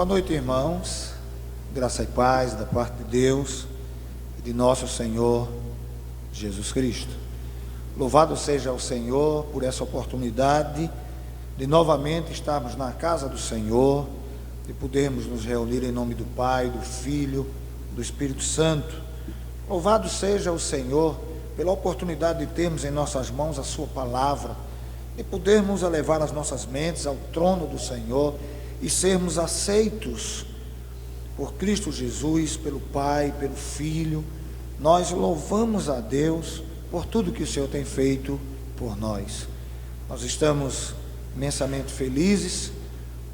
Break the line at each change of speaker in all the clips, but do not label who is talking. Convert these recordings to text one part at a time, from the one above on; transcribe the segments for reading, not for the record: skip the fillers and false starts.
Boa noite, irmãos. Graça e paz da parte de Deus e de nosso Senhor Jesus Cristo. Louvado seja o Senhor por essa oportunidade de novamente estarmos na casa do Senhor, de podermos nos reunir em nome do Pai, do Filho, do Espírito Santo. Louvado seja o Senhor pela oportunidade de termos em nossas mãos a sua palavra, de podermos elevar as nossas mentes ao trono do Senhor e sermos aceitos por Cristo Jesus, pelo Pai, pelo Filho. Nós louvamos a Deus por tudo que o Senhor tem feito por nós. Nós estamos imensamente felizes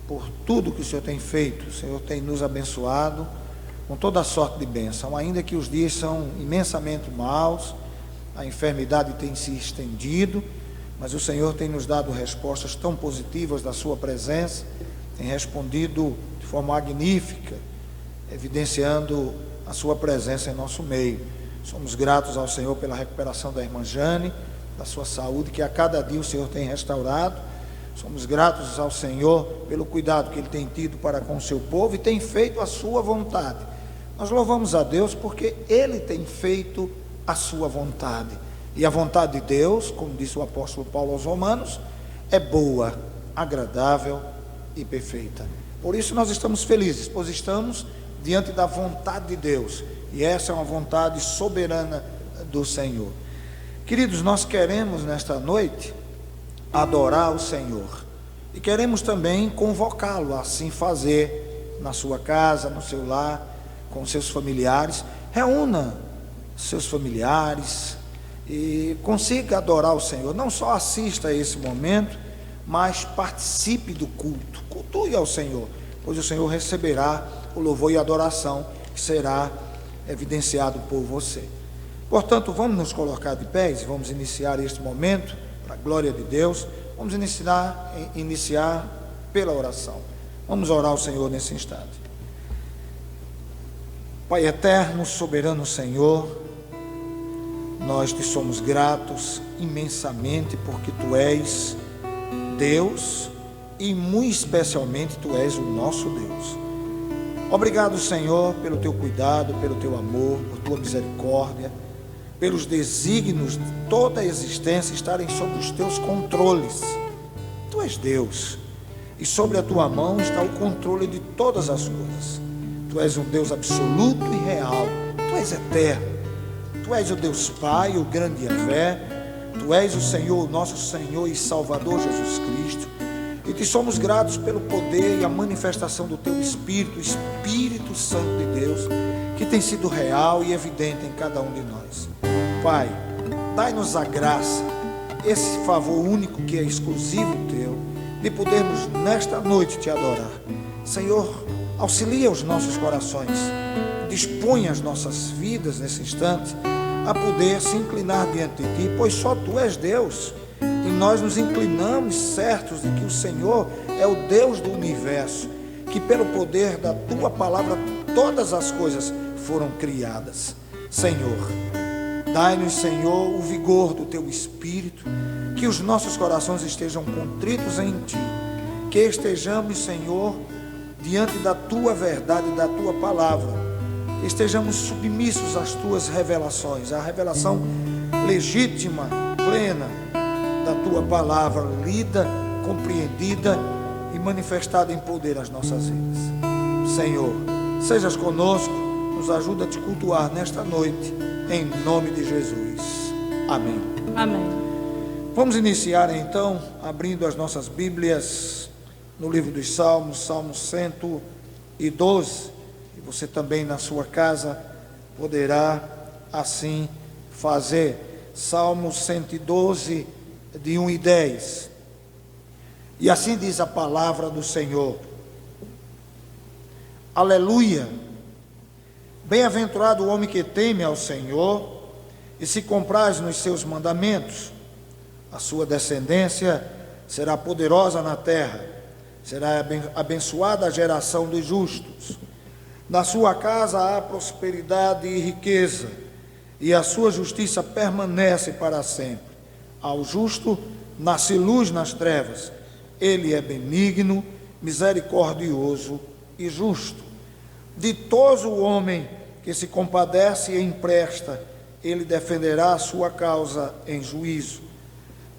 por tudo que o Senhor tem feito. O Senhor tem nos abençoado com toda a sorte de bênção, ainda que os dias são imensamente maus, a enfermidade tem se estendido, mas o Senhor tem nos dado respostas tão positivas da sua presença, tem respondido de forma magnífica, evidenciando a sua presença em nosso meio. Somos gratos ao Senhor pela recuperação da irmã Jane, da sua saúde, que a cada dia o Senhor tem restaurado. Somos gratos ao Senhor pelo cuidado que Ele tem tido para com o seu povo e tem feito a sua vontade. Nós louvamos a Deus porque Ele tem feito a sua vontade. E a vontade de Deus, como disse o apóstolo Paulo aos Romanos, é boa, agradável e perfeita. Por isso nós estamos felizes, pois estamos diante da vontade de Deus, e essa é uma vontade soberana do Senhor. Queridos, nós queremos nesta noite adorar o Senhor, e queremos também convocá-lo a assim fazer na sua casa, no seu lar, com seus familiares. Reúna seus familiares e consiga adorar o Senhor. Não só assista a esse momento, mas participe do culto, cultue ao Senhor, pois o Senhor receberá o louvor e a adoração que será evidenciado por você. Portanto, vamos nos colocar de pés, vamos iniciar este momento, para a glória de Deus. Vamos iniciar pela oração. Vamos orar ao Senhor nesse instante. Pai eterno, soberano Senhor, nós te somos gratos imensamente, porque Tu és Deus, e muito especialmente Tu és o nosso Deus. Obrigado, Senhor, pelo Teu cuidado, pelo Teu amor, por Tua misericórdia, pelos desígnios de toda a existência estarem sob os Teus controles. Tu és Deus, e sobre a Tua mão está o controle de todas as coisas. Tu és um Deus absoluto e real, Tu és eterno, Tu és o Deus Pai, o grande Yahvé, Tu és o Senhor, nosso Senhor e Salvador Jesus Cristo, e te somos gratos pelo poder e a manifestação do Teu Espírito, o Espírito Santo de Deus, que tem sido real e evidente em cada um de nós. Pai, dai-nos a graça, esse favor único que é exclusivo Teu, de podermos nesta noite Te adorar. Senhor, auxilia os nossos corações, dispõe as nossas vidas nesse instante a poder se inclinar diante de Ti, pois só Tu és Deus, e nós nos inclinamos certos de que o Senhor é o Deus do universo, que pelo poder da Tua palavra todas as coisas foram criadas. Senhor, dai-nos, Senhor, o vigor do Teu Espírito, que os nossos corações estejam contritos em Ti, que estejamos, Senhor, diante da Tua verdade, da Tua palavra, estejamos submissos às Tuas revelações, à revelação legítima, plena da Tua palavra, lida, compreendida e manifestada em poder às nossas vidas. Senhor, sejas conosco, nos ajuda a Te cultuar nesta noite, em nome de Jesus. Amém.
Amém.
Vamos iniciar então, abrindo as nossas Bíblias no livro dos Salmos, Salmo 112. E você também na sua casa poderá assim fazer. Salmo 112, de 1 e 10. E assim diz a palavra do Senhor. Aleluia! Bem-aventurado o homem que teme ao Senhor e se compraz nos seus mandamentos. A sua descendência será poderosa na terra, será abençoada a geração dos justos. Na sua casa há prosperidade e riqueza, e a sua justiça permanece para sempre. Ao justo nasce luz nas trevas, ele é benigno, misericordioso e justo. Ditoso o homem que se compadece e empresta, ele defenderá a sua causa em juízo.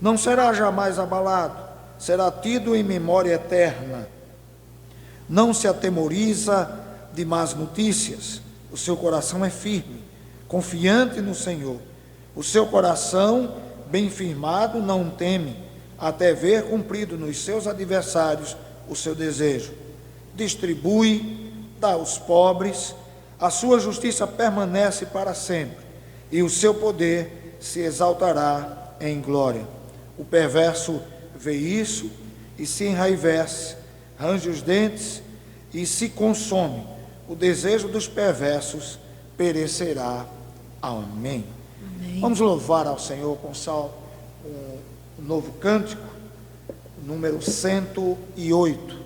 Não será jamais abalado, será tido em memória eterna. Não se atemoriza de más notícias, o seu coração é firme, confiante no Senhor. O seu coração, bem firmado, não teme, até ver cumprido nos seus adversários o seu desejo. Distribui, dá aos pobres, a sua justiça permanece para sempre, e o seu poder se exaltará em glória. O perverso vê isso e se enraivece, range os dentes e se consome. O desejo dos perversos perecerá. Amém.
Amém.
Vamos louvar ao Senhor com um novo cântico, número 108.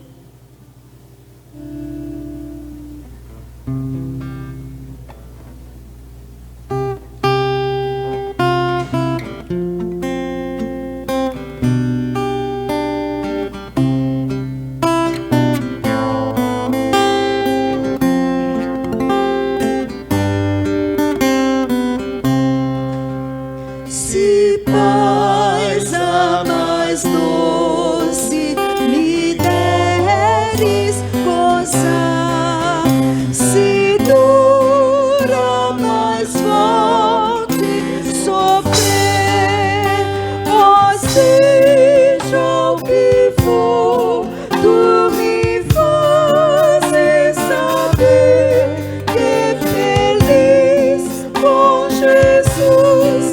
Se paz a mais doce me deres gozar, se dura mais forte sofrer, ó seja o que for, tu me fazes saber que feliz com Jesus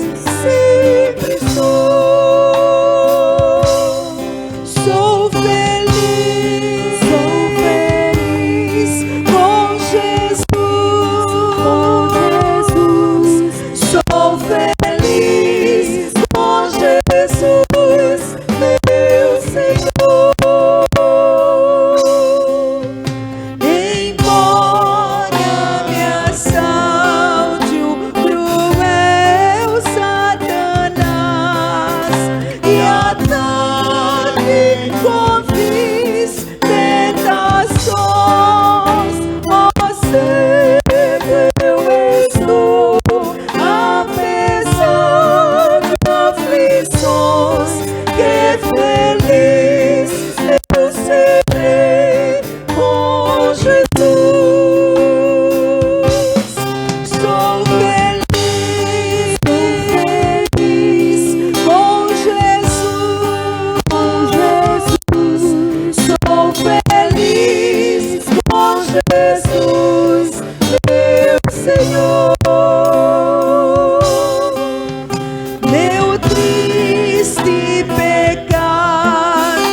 sempre sou feliz com Jesus, sou feliz com Jesus, meu Senhor. Embora me assalte o cruel Satanás e ataque com vis tentações, ó sempre eu estou, apesar de aflições, que feliz eu serei com Jesus. Sou feliz com Jesus, sou feliz com Jesus, meu Senhor. Meu triste pecado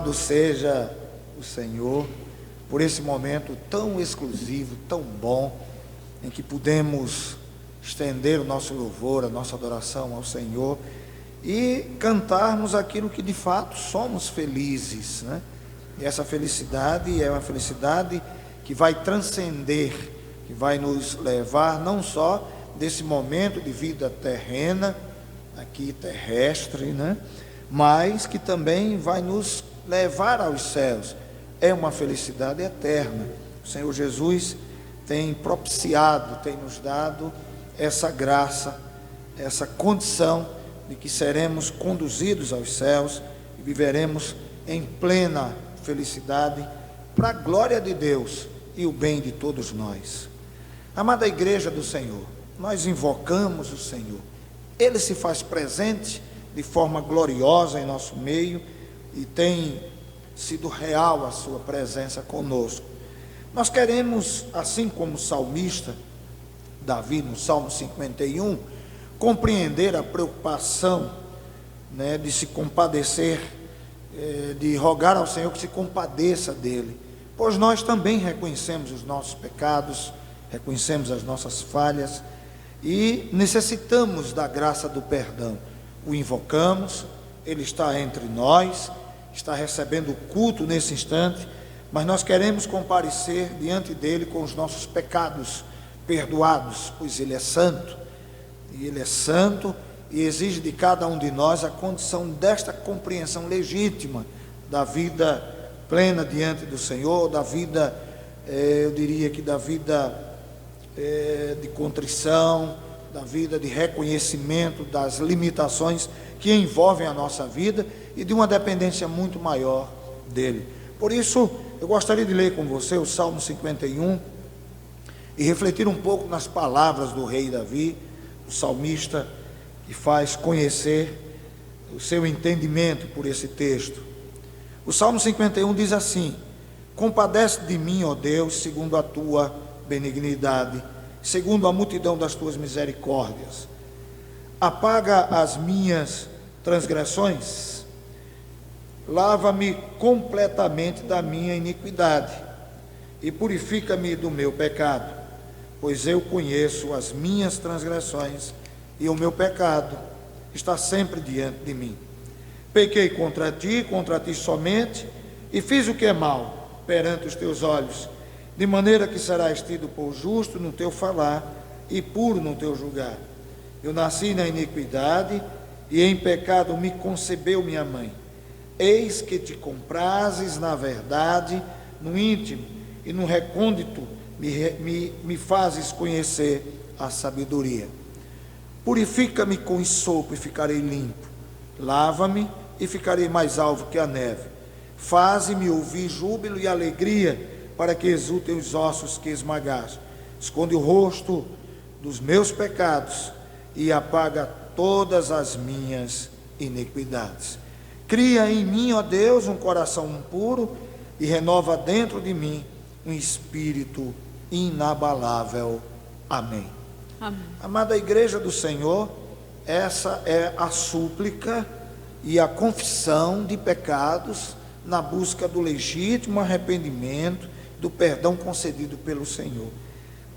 Louvado seja o Senhor por esse momento tão exclusivo, tão bom, em que podemos estender o nosso louvor, a nossa adoração ao Senhor e cantarmos aquilo que de fato somos felizes, né? E essa felicidade é uma felicidade que vai transcender, que vai nos levar não só desse momento de vida terrena, aqui terrestre, né? Mas que também vai nos levar aos céus. É uma felicidade eterna. O Senhor Jesus tem propiciado, tem nos dado essa graça, essa condição de que seremos conduzidos aos céus e viveremos em plena felicidade para a glória de Deus e o bem de todos nós. Amada igreja do Senhor, nós invocamos o Senhor. Ele se faz presente de forma gloriosa em nosso meio e tem sido real a sua presença conosco. Nós queremos, assim como o salmista Davi no Salmo 51, compreender a preocupação, né, de se compadecer, de rogar ao Senhor que se compadeça dele, pois nós também reconhecemos os nossos pecados, reconhecemos as nossas falhas e necessitamos da graça do perdão. O invocamos, ele está entre nós, está recebendo o culto nesse instante, mas nós queremos comparecer diante dele com os nossos pecados perdoados, pois ele é santo, e ele é santo e exige de cada um de nós a condição desta compreensão legítima da vida plena diante do Senhor, da vida, eu diria que da vida de contrição, da vida de reconhecimento das limitações que envolvem a nossa vida e de uma dependência muito maior dele. Por isso, eu gostaria de ler com você o Salmo 51 e refletir um pouco nas palavras do rei Davi, o salmista, que faz conhecer o seu entendimento por esse texto. O Salmo 51 diz assim: compadece de mim, ó Deus, segundo a tua benignidade, segundo a multidão das tuas misericórdias. Apaga as minhas transgressões, lava-me completamente da minha iniquidade e purifica-me do meu pecado, pois eu conheço as minhas transgressões e o meu pecado está sempre diante de mim. Pequei contra ti somente, e fiz o que é mal perante os teus olhos, de maneira que serás tido por justo no teu falar e puro no teu julgar. Eu nasci na iniquidade e em pecado me concebeu minha mãe. Eis que te comprases na verdade, no íntimo e no recôndito me fazes conhecer a sabedoria. Purifica-me com esopo e ficarei limpo. Lava-me e ficarei mais alvo que a neve. Faze-me ouvir júbilo e alegria, para que exultem os ossos que esmagaste. Esconde o rosto dos meus pecados e apaga todas as minhas iniquidades. Cria em mim, ó Deus, um coração puro e renova dentro de mim um espírito inabalável. Amém.
Amém.
Amada igreja do Senhor, essa é a súplica e a confissão de pecados na busca do legítimo arrependimento, do perdão concedido pelo Senhor.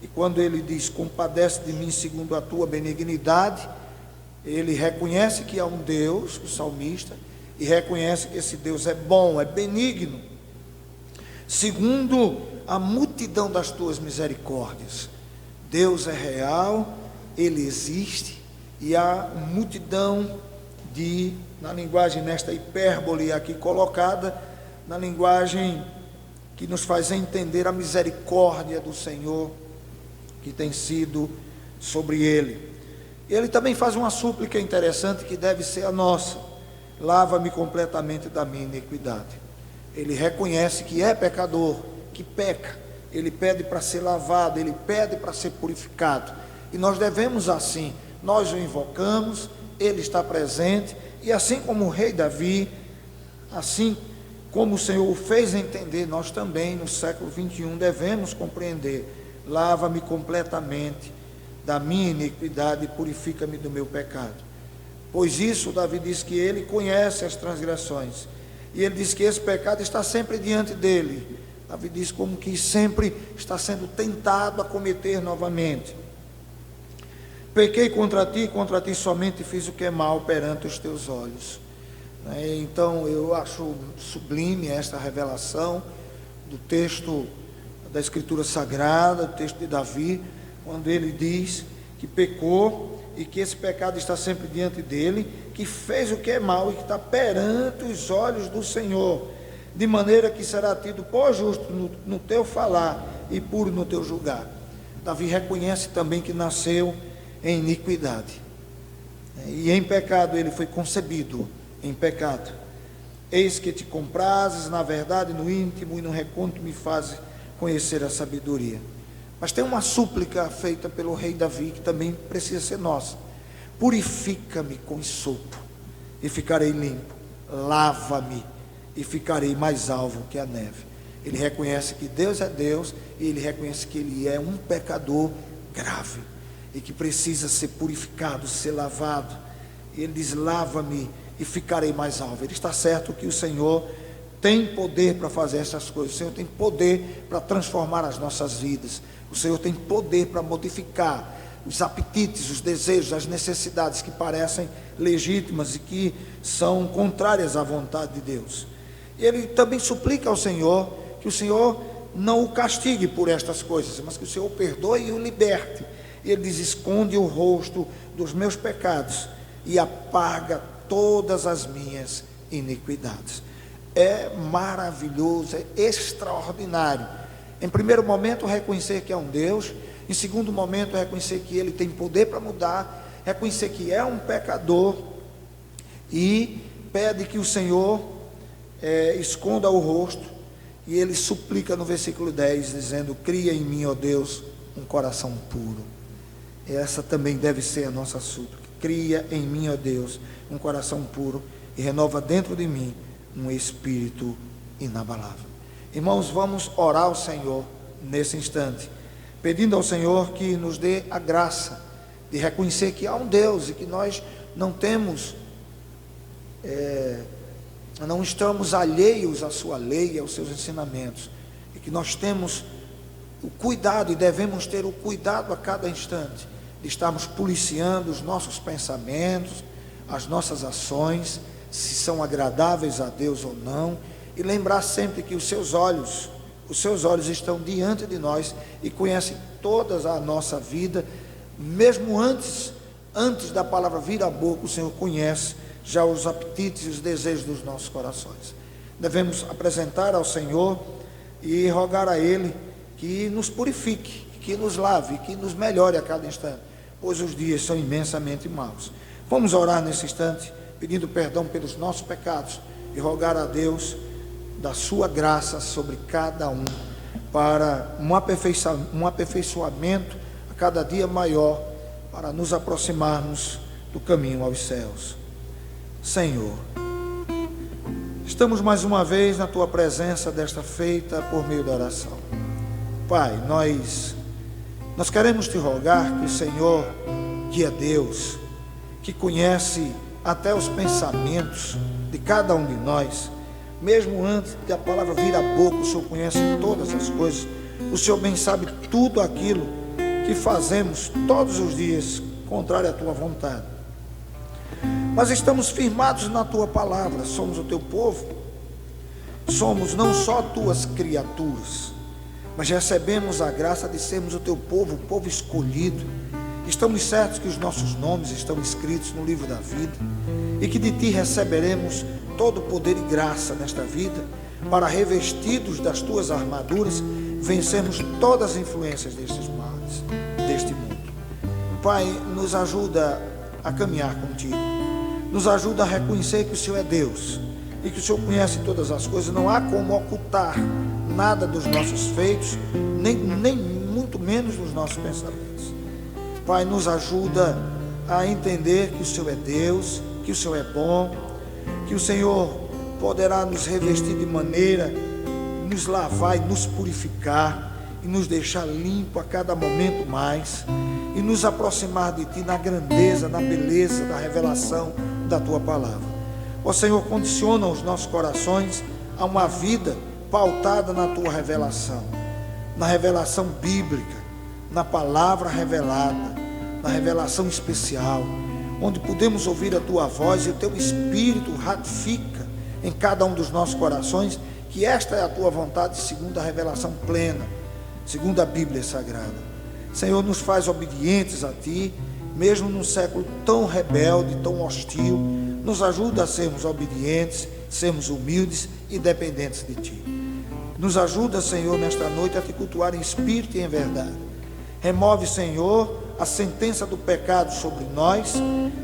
E quando ele diz, compadece de mim segundo a tua benignidade, ele reconhece que há um Deus, o salmista, e reconhece que esse Deus é bom, é benigno, segundo a multidão das tuas misericórdias. Deus é real, ele existe, e há multidão de, na linguagem, nesta hipérbole aqui colocada, na linguagem que nos faz entender a misericórdia do Senhor que tem sido sobre ele. Ele também faz uma súplica interessante que deve ser a nossa: lava-me completamente da minha iniquidade. Ele reconhece que é pecador, que peca, ele pede para ser lavado, ele pede para ser purificado, e nós devemos assim, nós o invocamos, ele está presente, e assim como o rei Davi, assim como o Senhor o fez entender, nós também no século 21 devemos compreender: lava-me completamente da minha iniquidade e purifica-me do meu pecado. Pois isso, Davi diz que ele conhece as transgressões E ele diz que esse pecado está sempre diante dele. Davi diz como que sempre está sendo tentado a cometer novamente. Pequei contra ti somente fiz o que é mal perante os teus olhos. Então eu acho sublime esta revelação do texto da Escritura Sagrada, do texto de Davi, quando ele diz que pecou e que esse pecado está sempre diante dele, que fez o que é mal e que está perante os olhos do Senhor, de maneira que será tido por justo no teu falar e puro no teu julgar. Davi reconhece também que nasceu em iniquidade, e em pecado ele foi concebido, em pecado. Eis que te comprases na verdade, no íntimo e no recôndito me fazes conhecer a sabedoria. Mas tem uma súplica feita pelo rei Davi que também precisa ser nossa: purifica-me com esopo e ficarei limpo, lava-me e ficarei mais alvo que a neve. Ele reconhece que Deus é Deus, e ele reconhece que ele é um pecador grave e que precisa ser purificado, ser lavado. Ele diz: lava-me e ficarei mais alvo. Ele está certo que o Senhor tem poder para fazer essas coisas. O Senhor tem poder para transformar as nossas vidas. O Senhor tem poder para modificar os apetites, os desejos, as necessidades que parecem legítimas e que são contrárias à vontade de Deus. E ele também suplica ao Senhor que o Senhor não o castigue por estas coisas, mas que o Senhor o perdoe e o liberte. E ele diz: esconde o rosto dos meus pecados e apaga todas as minhas iniquidades. É maravilhoso, é extraordinário. Em primeiro momento, reconhecer que é um Deus. Em segundo momento, reconhecer que ele tem poder para mudar. Reconhecer que é um pecador. E pede que o Senhor esconda o rosto. E ele suplica no versículo 10, dizendo: cria em mim, ó Deus, um coração puro. Essa também deve ser a nossa súplica. Cria em mim, ó Deus, um coração puro, e renova dentro de mim um espírito inabalável. Irmãos, vamos orar ao Senhor nesse instante, pedindo ao Senhor que nos dê a graça de reconhecer que há um Deus e que nós não temos, não estamos alheios à sua lei e aos seus ensinamentos, e que nós temos o cuidado e devemos ter o cuidado a cada instante de estarmos policiando os nossos pensamentos, as nossas ações, se são agradáveis a Deus ou não, e lembrar sempre que os seus olhos estão diante de nós e conhecem toda a nossa vida, mesmo antes da palavra vir à boca. O Senhor conhece já os apetites e os desejos dos nossos corações. Devemos apresentar ao Senhor e rogar a Ele que nos purifique, que nos lave, que nos melhore a cada instante, pois os dias são imensamente maus. Vamos orar nesse instante, pedindo perdão pelos nossos pecados e rogar a Deus da sua graça sobre cada um, para um aperfeiçoamento a cada dia maior, para nos aproximarmos do caminho aos céus. Senhor, estamos mais uma vez na Tua presença desta feita por meio da oração. Pai, nós queremos Te rogar que o Senhor, que é Deus, que conhece até os pensamentos de cada um de nós, mesmo antes da palavra vir à boca, o Senhor conhece todas as coisas. O Senhor bem sabe tudo aquilo que fazemos todos os dias contrário à Tua vontade. Mas estamos firmados na Tua palavra, somos o Teu povo, somos não só Tuas criaturas, mas recebemos a graça de sermos o Teu povo, o povo escolhido. Estamos certos que os nossos nomes estão escritos no livro da vida e que de Ti receberemos todo o poder e graça nesta vida, para, revestidos das Tuas armaduras, vencermos todas as influências destes males, deste mundo. Pai, nos ajuda a caminhar contigo, nos ajuda a reconhecer que o Senhor é Deus e que o Senhor conhece todas as coisas. Não há como ocultar nada dos nossos feitos, nem muito menos dos nossos pensamentos. Pai, nos ajuda a entender que o Senhor é Deus, que o Senhor é bom, que o Senhor poderá nos revestir de maneira, nos lavar e nos purificar, e nos deixar limpo a cada momento mais, e nos aproximar de Ti na grandeza, na beleza da revelação da Tua palavra. Ó Senhor, condiciona os nossos corações a uma vida pautada na tua revelação, na revelação bíblica, na palavra revelada, na revelação especial, onde podemos ouvir a tua voz e o teu Espírito ratifica em cada um dos nossos corações que esta é a tua vontade, segundo a revelação plena, segundo a Bíblia Sagrada. Senhor, nos faz obedientes a ti, mesmo num século tão rebelde, tão hostil. Nos ajuda a sermos obedientes, sermos humildes e dependentes de ti. Nos ajuda, Senhor, nesta noite a te cultuar em espírito e em verdade. Remove, Senhor, a sentença do pecado sobre nós.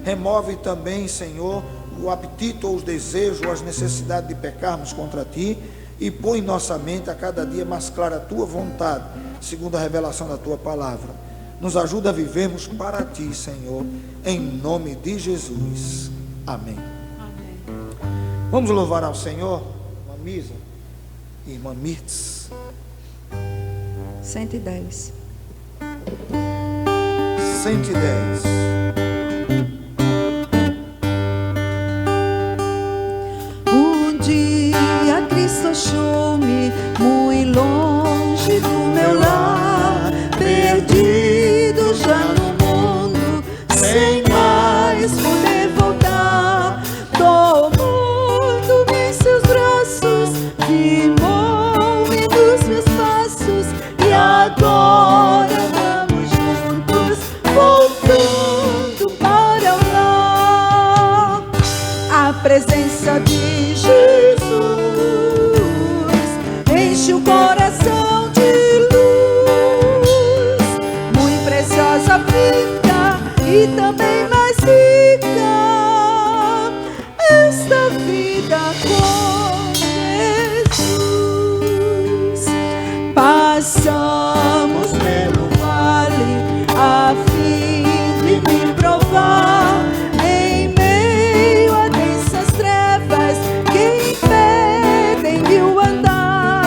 Remove também, Senhor, o apetite ou os desejos ou as necessidades de pecarmos contra ti. E põe em nossa mente a cada dia mais clara a tua vontade, segundo a revelação da tua palavra. Nos ajuda a vivermos para ti, Senhor, em nome de Jesus. Amém.
Amém.
Vamos louvar ao Senhor, irmã Misa, irmã Mirtz.
110.
110.
Um dia Cristo achou-me muito longe do meu lar, perdido já no mundo, sem mais poder voltar. Tomando-me em seus braços, guiou-me nos meus passos, e agora vamos juntos, voltando para o lar. A presença de Jesus enche o coração de luz, muito preciosa fica e também mais rica esta vida com Jesus. Passamos pelo vale a fim de me provar, em meio a densas trevas que impedem de eu andar.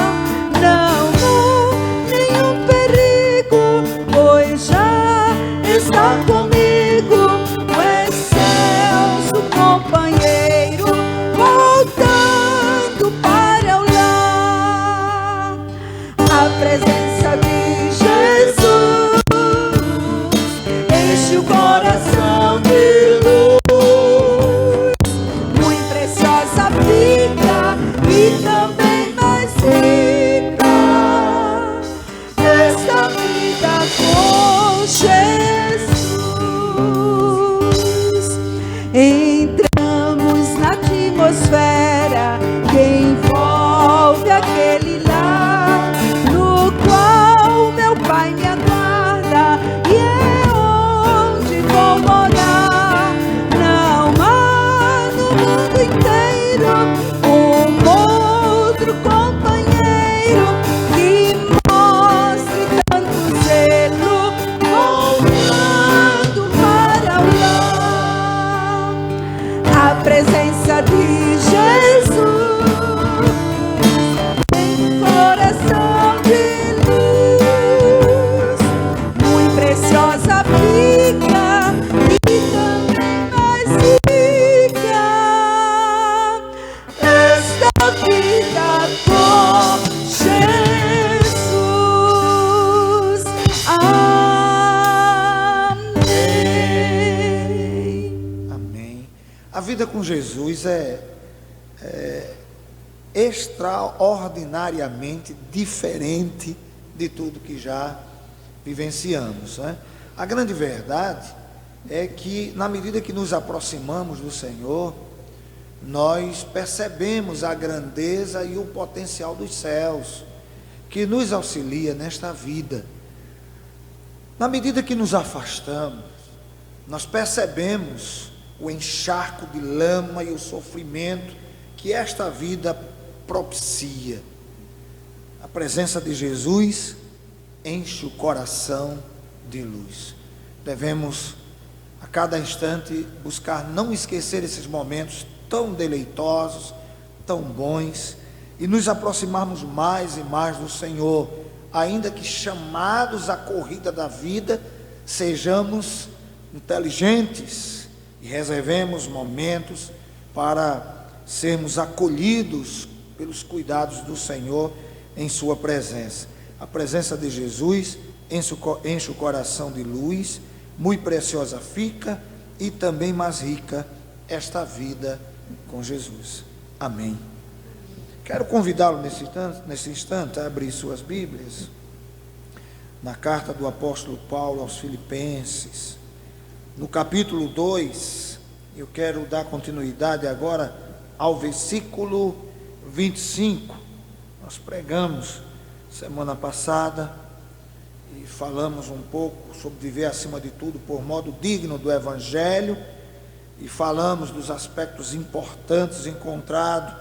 Não há nenhum perigo, pois já está comigo o excelso companheiro, voltando para o lar. A presença de Jesus enche o coração de luz, muito preciosa fica e também mais rica esta vida com Jesus. Entramos na atmosfera que envolve aquele lar, no qual meu Pai me aguarda, e é onde vou morar. Não há no mundo inteiro um outro companheiro que mostre tanto zelo, voltando para o lar. A presença de Jesus em coração de luz, muito preciosa fica e também mais rica esta vida com Jesus. Amém.
Amém. A vida com Jesus é extraordinariamente diferente de tudo que já vivenciamos, né? A grande verdade é que, na medida que nos aproximamos do Senhor, nós percebemos a grandeza e o potencial dos céus, que nos auxilia nesta vida. Na medida que nos afastamos, nós percebemos o encharco de lama e o sofrimento que esta vida propicia. A presença de Jesus enche o coração de luz. Devemos a cada instante buscar não esquecer esses momentos tão deleitosos, tão bons, e nos aproximarmos mais e mais do Senhor, ainda que chamados à corrida da vida, sejamos inteligentes e reservemos momentos para sermos acolhidos pelos cuidados do Senhor em sua presença. A presença de Jesus enche o coração de luz, muito preciosa fica e também mais rica esta vida com Jesus. Amém. Quero convidá-lo nesse instante a abrir suas Bíblias na carta do apóstolo Paulo aos Filipenses, no capítulo 2. Eu quero dar continuidade agora ao versículo 25. Nós pregamos semana passada e falamos um pouco sobre viver acima de tudo por modo digno do Evangelho, e falamos dos aspectos importantes encontrados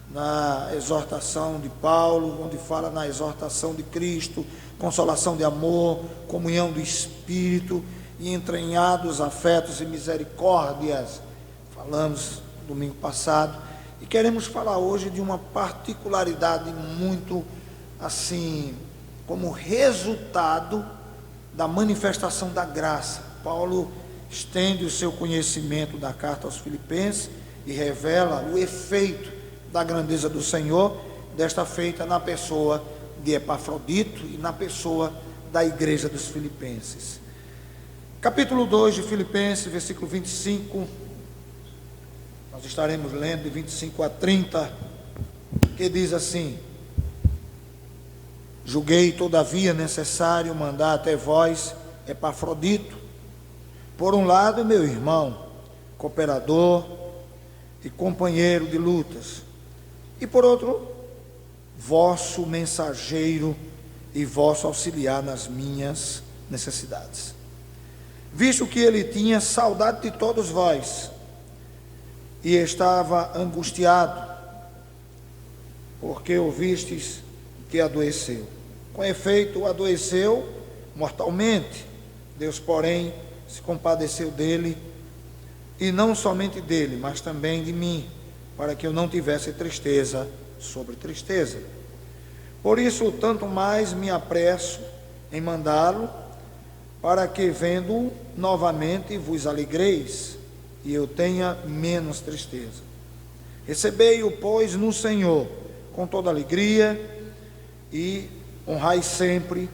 na exortação de Paulo, onde fala na exortação de Cristo, consolação de amor, comunhão do Espírito e entranhados afetos e misericórdias. Falamos domingo passado e queremos falar hoje de uma particularidade muito assim, como resultado da manifestação da graça. Paulo estende o seu conhecimento da carta aos Filipenses e revela o efeito da grandeza do Senhor, desta feita na pessoa de Epafrodito e na pessoa da igreja dos Filipenses. Capítulo 2 de Filipenses, versículo 25, nós estaremos lendo de 25 a 30, que diz assim: julguei todavia necessário mandar até vós Epafrodito, por um lado meu irmão, cooperador e companheiro de lutas, e por outro, vosso mensageiro e vosso auxiliar nas minhas necessidades, visto que ele tinha saudade de todos vós e estava angustiado, porque ouvistes que adoeceu. Com efeito, adoeceu mortalmente. Deus, porém, se compadeceu dele, e não somente dele, mas também de mim, para que eu não tivesse tristeza sobre tristeza. Por isso, tanto mais me apresso em mandá-lo, para que, vendo-o novamente, vos alegreis, e eu tenha menos tristeza. Recebei-o, pois, no Senhor, com toda alegria, e honrai sempre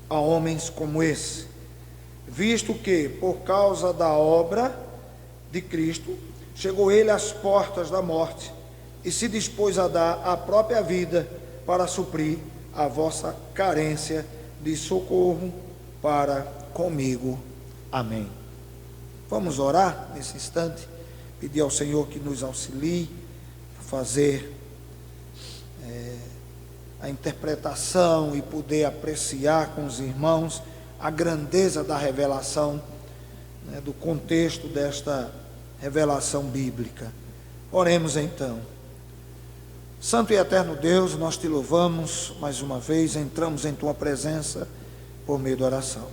a homens como esse, visto que, por causa da obra de Cristo, chegou ele às portas da morte, e se dispôs a dar a própria vida para suprir a vossa carência de socorro para comigo. Amém. Vamos orar nesse instante, pedir ao Senhor que nos auxilie a fazer a interpretação e poder apreciar com os irmãos a grandeza da revelação, do contexto desta revelação bíblica. Oremos então. Santo e eterno Deus, nós te louvamos mais uma vez, entramos em tua presença por meio da oração.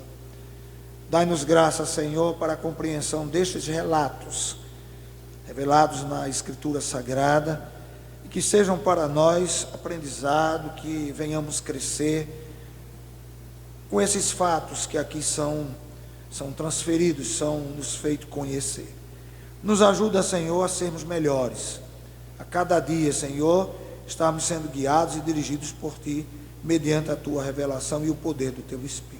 Dai-nos graça, Senhor, para a compreensão destes relatos revelados na Escritura Sagrada, e que sejam para nós aprendizado, que venhamos crescer com esses fatos que aqui são transferidos, são nos feitos conhecer. Nos ajuda, Senhor, a sermos melhores. A cada dia, Senhor, estamos sendo guiados e dirigidos por Ti, mediante a Tua revelação e o poder do Teu Espírito.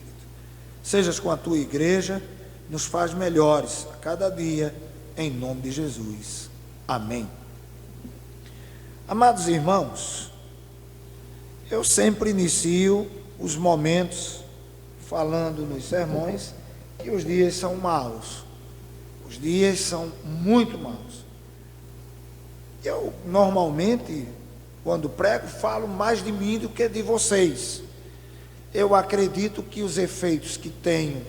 Sejas com a Tua igreja, nos faz melhores a cada dia, em nome de Jesus. Amém. Amados irmãos, eu sempre inicio os momentos falando nos sermões que os dias são maus. Os dias são muito maus. Eu normalmente, quando prego, falo mais de mim do que de vocês. Eu acredito que os efeitos que tenho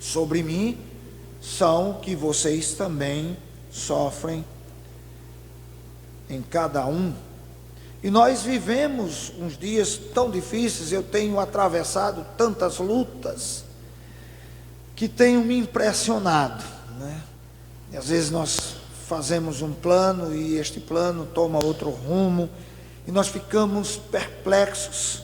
sobre mim são que vocês também sofrem em cada um. E nós vivemos uns dias tão difíceis, eu tenho atravessado tantas lutas que tenho me impressionado, né? E às vezes nós fazemos um plano e este plano toma outro rumo e nós ficamos perplexos,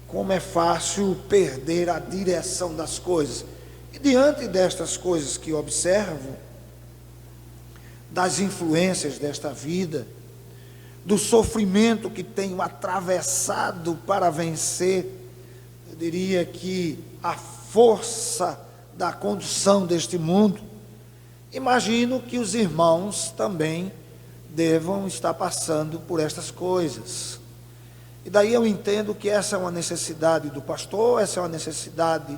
como é fácil perder a direção das coisas. E diante destas coisas que observo, das influências desta vida, do sofrimento que tenho atravessado para vencer, eu diria que a força da condução deste mundo, imagino que os irmãos também devam estar passando por estas coisas. E daí eu entendo que essa é uma necessidade do pastor, essa é uma necessidade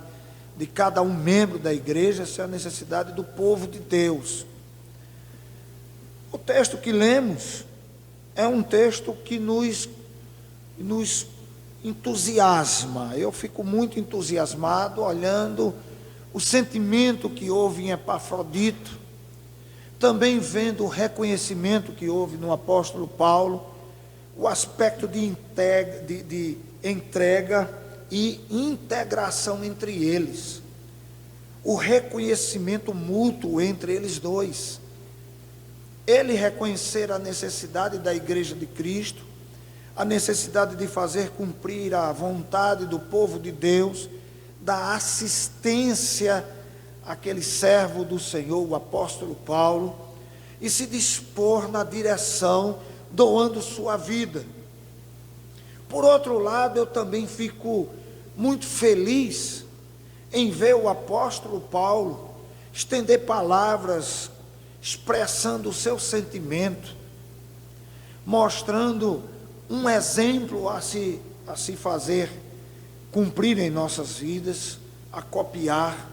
de cada um membro da igreja, essa é a necessidade do povo de Deus. O texto que lemos é um texto que nos entusiasma. Eu fico muito entusiasmado olhando o sentimento que houve em Epafrodito, também vendo o reconhecimento que houve no apóstolo Paulo, o aspecto de entrega e integração entre eles, o reconhecimento mútuo entre eles dois. Ele reconhecer a necessidade da igreja de Cristo, a necessidade de fazer cumprir a vontade do povo de Deus, da assistência àquele servo do Senhor, o apóstolo Paulo, e se dispor na direção, doando sua vida. Por outro lado, eu também fico muito feliz em ver o apóstolo Paulo estender palavras, expressando o seu sentimento, mostrando um exemplo a se fazer cumprir em nossas vidas, a copiar,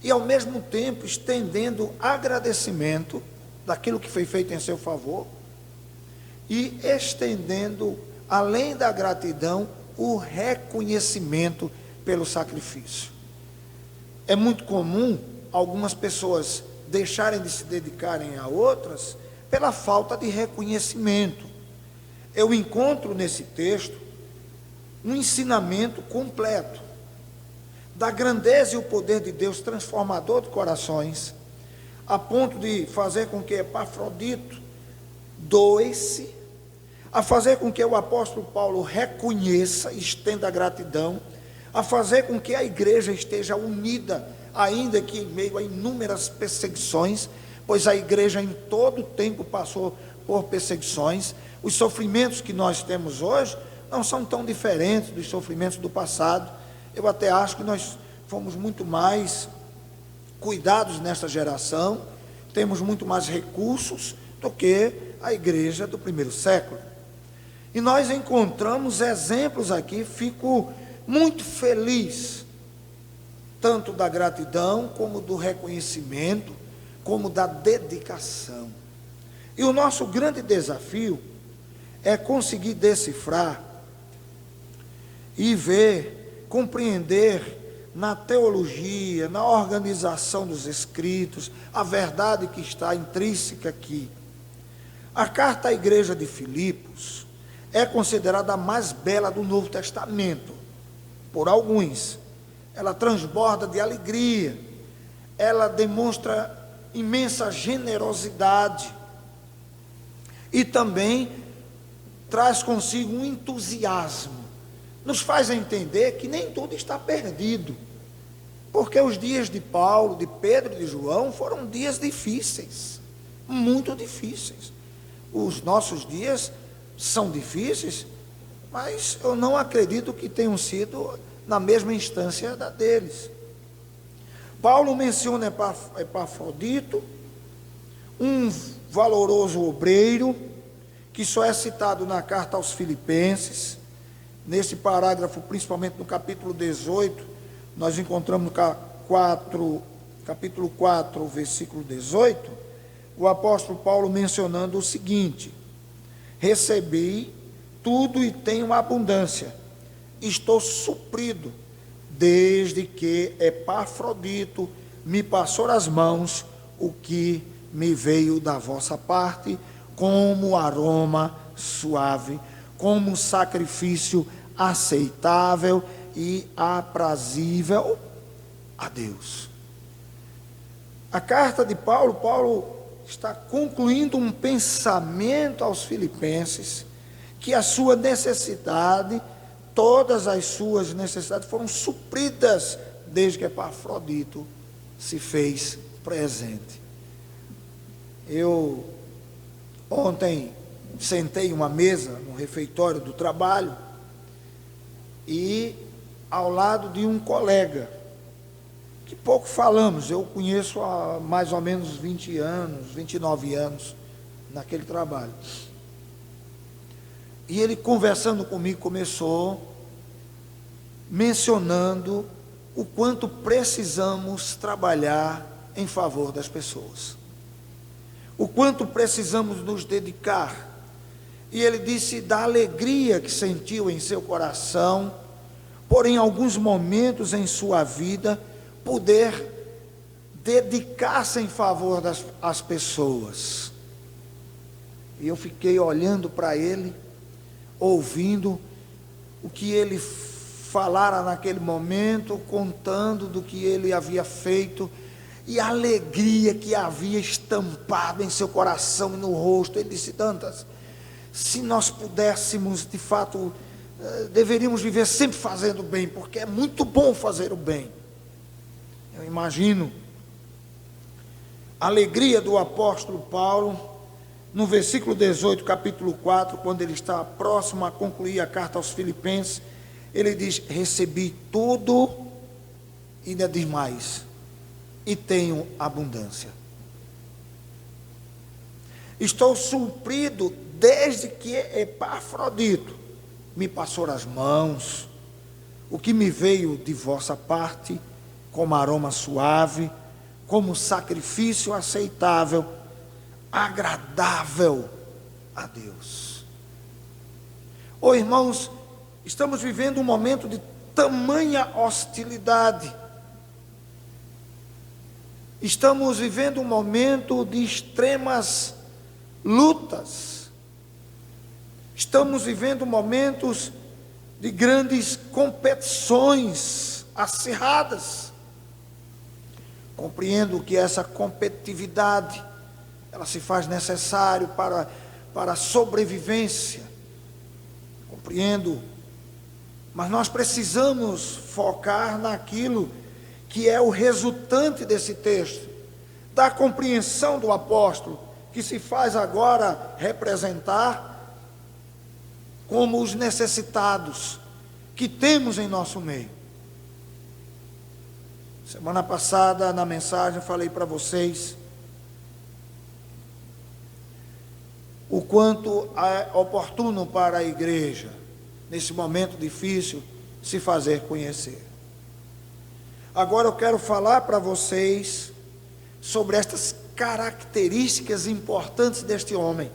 e ao mesmo tempo estendendo agradecimento daquilo que foi feito em seu favor, e estendendo, além da gratidão, o reconhecimento pelo sacrifício. É muito comum algumas pessoas deixarem de se dedicarem a outras pela falta de reconhecimento. Eu encontro nesse texto um ensinamento completo da grandeza e o poder de Deus transformador de corações, a ponto de fazer com que Epafrodito doe-se, a fazer com que o apóstolo Paulo reconheça e estenda a gratidão, a fazer com que a igreja esteja unida, ainda que em meio a inúmeras perseguições, pois a igreja em todo o tempo passou por perseguições. Os sofrimentos que nós temos hoje não são tão diferentes dos sofrimentos do passado. Eu até acho que nós fomos muito mais cuidados nesta geração, temos muito mais recursos do que a igreja do primeiro século. E nós encontramos exemplos aqui, fico muito feliz, tanto da gratidão, como do reconhecimento, como da dedicação. E o nosso grande desafio é conseguir decifrar e ver, compreender na teologia, na organização dos escritos, a verdade que está intrínseca aqui. A carta à igreja de Filipos é considerada a mais bela do Novo Testamento, por alguns. Ela transborda de alegria, ela demonstra imensa generosidade e também traz consigo um entusiasmo, nos faz entender que nem tudo está perdido, porque os dias de Paulo, de Pedro e de João foram dias difíceis, muito difíceis. Os nossos dias são difíceis, mas eu não acredito que tenham sido na mesma instância da deles. Paulo menciona Epafrodito, um valoroso obreiro, que só é citado na carta aos Filipenses. Nesse parágrafo, principalmente no capítulo 18, nós encontramos no capítulo 4, versículo 18, o apóstolo Paulo mencionando o seguinte: recebi tudo e tenho abundância, estou suprido, desde que Epafrodito me passou as mãos o que me veio da vossa parte, como aroma suave, como sacrifício aceitável e aprazível a Deus. A carta de Paulo está concluindo um pensamento aos filipenses, que a sua necessidade, todas as suas necessidades foram supridas desde que Epafrodito se fez presente. Eu ontem sentei em uma mesa no refeitório do trabalho e ao lado de um colega, que pouco falamos, eu conheço há mais ou menos 20 anos, 29 anos, naquele trabalho. E ele conversando comigo começou mencionando o quanto precisamos trabalhar em favor das pessoas. O quanto precisamos nos dedicar. E ele disse da alegria que sentiu em seu coração, por em alguns momentos em sua vida, poder dedicar-se em favor das pessoas. E eu fiquei olhando para ele, ouvindo o que ele falara naquele momento, contando do que ele havia feito, e a alegria que havia estampado em seu coração e no rosto. Ele disse: Dantas, se nós pudéssemos, de fato, deveríamos viver sempre fazendo bem, porque é muito bom fazer o bem. Eu imagino a alegria do apóstolo Paulo, no versículo 18, capítulo 4, quando ele está próximo a concluir a carta aos Filipenses, ele diz: recebi tudo e ainda diz mais, e tenho abundância. Estou suprido desde que Epafrodito me passou as mãos, o que me veio de vossa parte, como aroma suave, como sacrifício aceitável, agradável a Deus. Oh, irmãos, estamos vivendo um momento de tamanha hostilidade. Estamos vivendo um momento de extremas lutas. Estamos vivendo momentos de grandes competições acirradas. Compreendo que essa competitividade, ela se faz necessário para a sobrevivência. Compreendo, mas nós precisamos focar naquilo que é o resultante desse texto, da compreensão do apóstolo, que se faz agora representar como os necessitados que temos em nosso meio. Semana passada, na mensagem, falei para vocês o quanto é oportuno para a igreja, nesse momento difícil, se fazer conhecer. Agora eu quero falar para vocês sobre estas características importantes deste homem,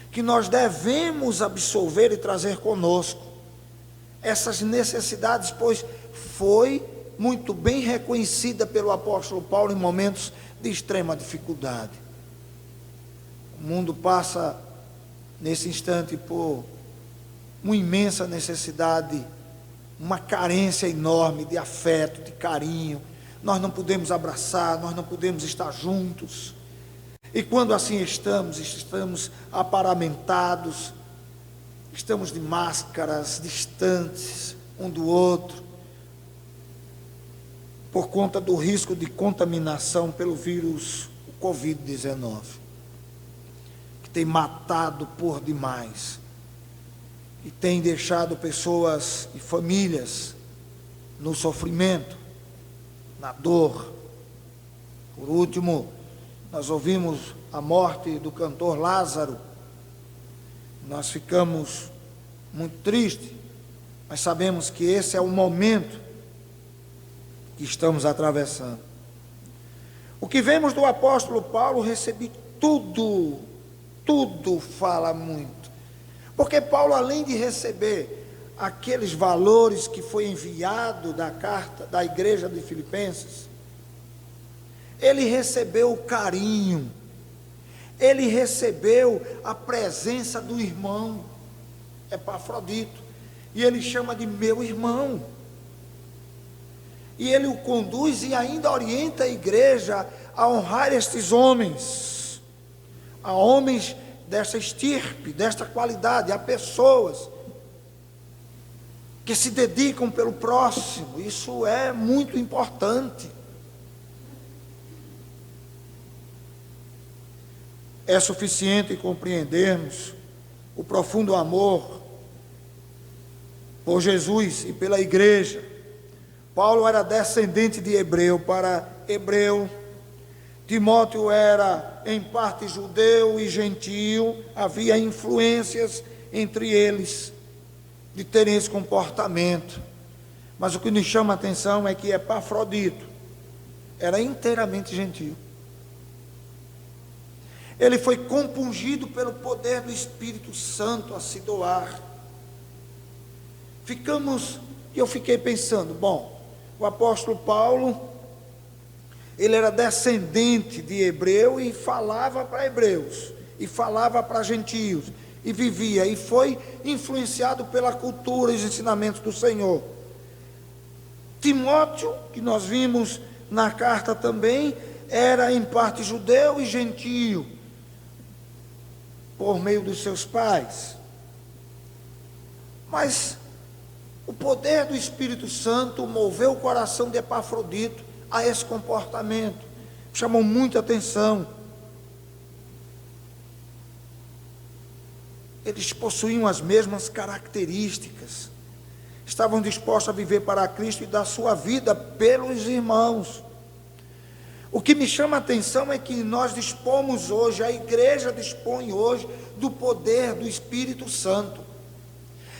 que nós devemos absorver e trazer conosco. Essas necessidades, pois foi muito bem reconhecida pelo apóstolo Paulo em momentos de extrema dificuldade. O mundo passa nesse instante por uma imensa necessidade, uma carência enorme de afeto, de carinho. Nós não podemos abraçar, nós não podemos estar juntos. E quando assim estamos aparamentados, estamos de máscaras, distantes um do outro, por conta do risco de contaminação pelo vírus Covid-19, que tem matado por demais, e tem deixado pessoas e famílias no sofrimento, na dor. Por último, nós ouvimos a morte do cantor Lázaro. Nós ficamos muito tristes, mas sabemos que esse é o momento que estamos atravessando. O que vemos do apóstolo Paulo, recebi tudo fala muito. Porque Paulo, além de receber aqueles valores que foi enviado da carta da igreja de Filipenses, ele recebeu o carinho, ele recebeu a presença do irmão Epafrodito, e ele chama de meu irmão, e ele o conduz e ainda orienta a igreja a honrar estes homens, a homens desta estirpe, desta qualidade, a pessoas que se dedicam pelo próximo. Isso é muito importante. é suficiente compreendermos o profundo amor por Jesus e pela igreja. Paulo era descendente de hebreu para hebreu. Timóteo era em parte judeu e gentio. Havia influências entre eles de terem esse comportamento. Mas o que nos chama a atenção é que Epafrodito era inteiramente gentio. Ele foi compungido pelo poder do Espírito Santo a se doar. Eu fiquei pensando, bom, o apóstolo Paulo, ele era descendente de hebreu e falava para hebreus, e falava para gentios, e vivia, e foi influenciado pela cultura e os ensinamentos do Senhor. Timóteo, que nós vimos na carta também, era em parte judeu e gentio, por meio dos seus pais. Mas o poder do Espírito Santo moveu o coração de Epafrodito a esse comportamento. Chamou muita atenção. Eles possuíam as mesmas características. Estavam dispostos a viver para Cristo e dar sua vida pelos irmãos. O que me chama a atenção é que nós dispomos hoje, a igreja dispõe hoje do poder do Espírito Santo.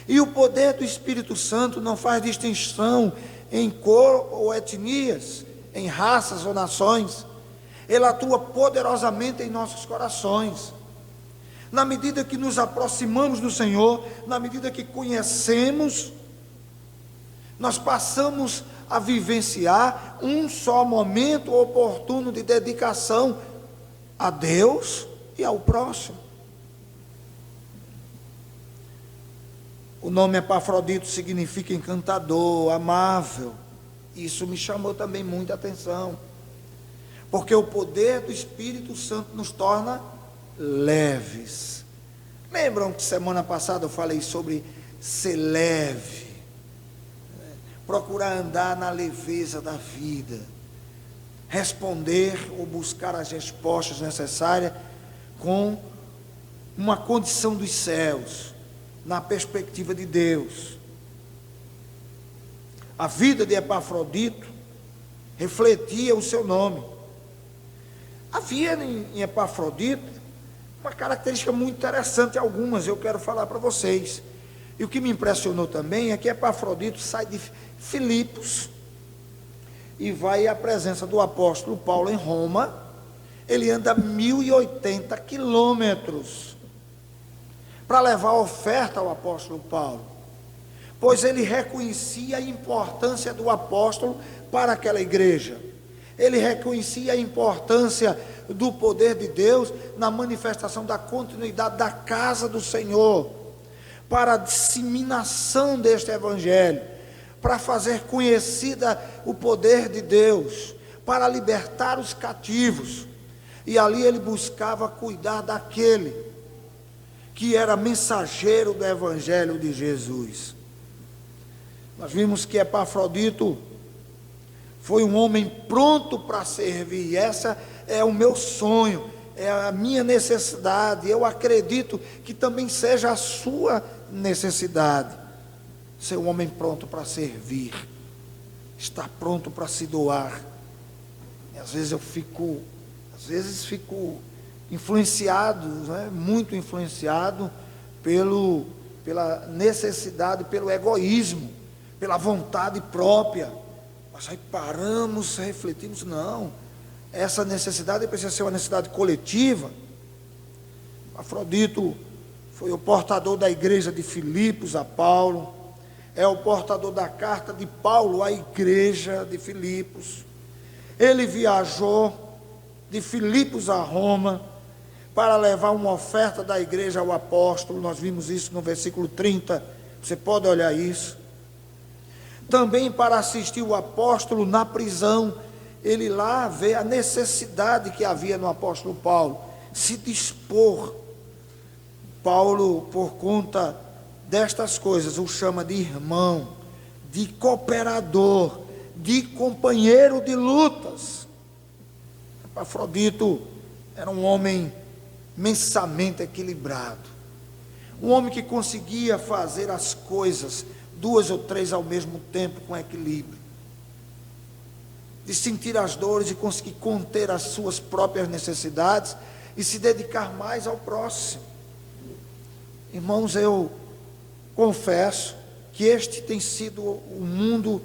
E o poder do Espírito Santo não faz distinção em cor ou etnias, em raças ou nações. Ele atua poderosamente em nossos corações. Na medida que nos aproximamos do Senhor, na medida que conhecemos, nós passamos a vivenciar um só momento oportuno de dedicação a Deus e ao próximo. O nome Epafrodito significa encantador, amável. Isso me chamou também muita atenção, porque o poder do Espírito Santo nos torna leves. Lembram que semana passada eu falei sobre ser leve, procurar andar na leveza da vida, responder ou buscar as respostas necessárias com uma condição dos céus, na perspectiva de Deus. A vida de Epafrodito refletia o seu nome. Havia em Epafrodito uma característica muito interessante, algumas eu quero falar para vocês. E o que me impressionou também é que Epafrodito sai de Filipos e vai à presença do apóstolo Paulo em Roma. Ele anda 1080 quilômetros para levar a oferta ao apóstolo Paulo, pois ele reconhecia a importância do apóstolo para aquela igreja. Ele reconhecia a importância do poder de Deus na manifestação da continuidade da casa do Senhor, para a disseminação deste evangelho, para fazer conhecida o poder de Deus, para libertar os cativos. E ali ele buscava cuidar daquele que era mensageiro do evangelho de Jesus. Nós vimos que Epafrodito foi um homem pronto para servir, e essa é o meu sonho, é a minha necessidade. Eu acredito que também seja a sua necessidade, ser um homem pronto para servir, estar pronto para se doar. E às vezes fico influenciado, muito influenciado pela necessidade, pelo egoísmo, pela vontade própria. Mas aí paramos, refletimos, não, essa necessidade precisa ser uma necessidade coletiva. Afrodito foi o portador da igreja de Filipos a Paulo, é o portador da carta de Paulo à igreja de Filipos. Ele viajou de Filipos a Roma para levar uma oferta da igreja ao apóstolo. Nós vimos isso no versículo 30, você pode olhar isso. Também para assistir o apóstolo na prisão. Ele lá vê a necessidade que havia no apóstolo Paulo, se dispor. Paulo, por conta destas coisas, o chama de irmão, de cooperador, de companheiro de lutas. Epafrodito era um homem imensamente equilibrado. Um homem que conseguia fazer as coisas, 2 ou 3 ao mesmo tempo, com equilíbrio. De sentir as dores e conseguir conter as suas próprias necessidades e se dedicar mais ao próximo. Irmãos, eu confesso que este tem sido o mundo